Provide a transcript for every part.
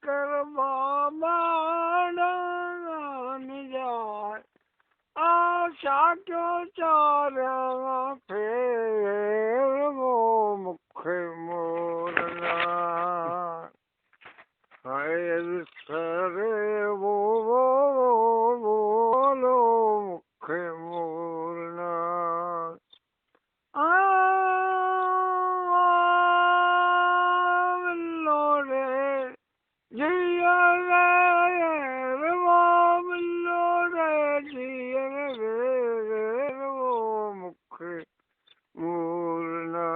कर बाबा डान जाए आशा क्यों चारा फेर वो मुख मोरना हाय विसरे वो बोलो मुख मोरना जिया रे वो मिलो रे जिया रे वो मुख मोरना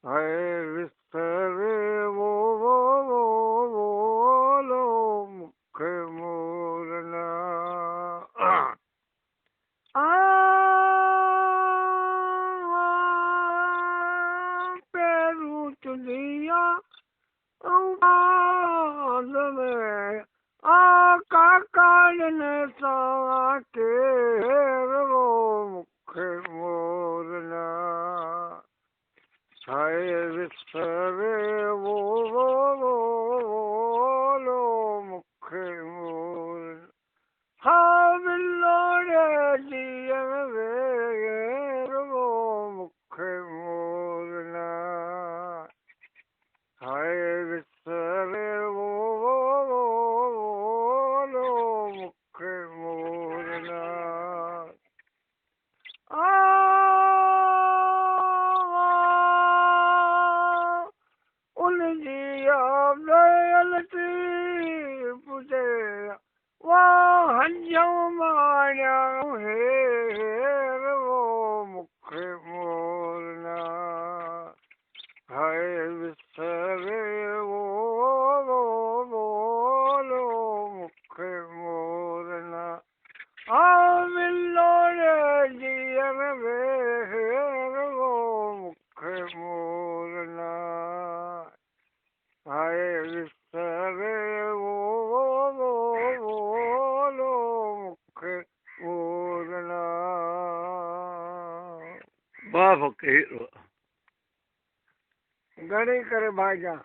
है विसरे वो बोलो मुख मोरना पेरू चुनिया में काकान सा के वो मुख मोरना हाय विसरे वो बोलो मुख मोरना हाँ बिल्लो रे जिया रे वो मुख मोरना हाय विसरे वो बोलो मुख मोरना उनजी आलती पुजे वाह हंजो माया हेर वो मुख मोरना हाय विसरे वो बोलो मुख मोरना हाँ मिलो रे जिया रे वो मुख मोरना हाय विसरे वो बोलो मुख मोरना वाह फकीर घणी करे भाईजान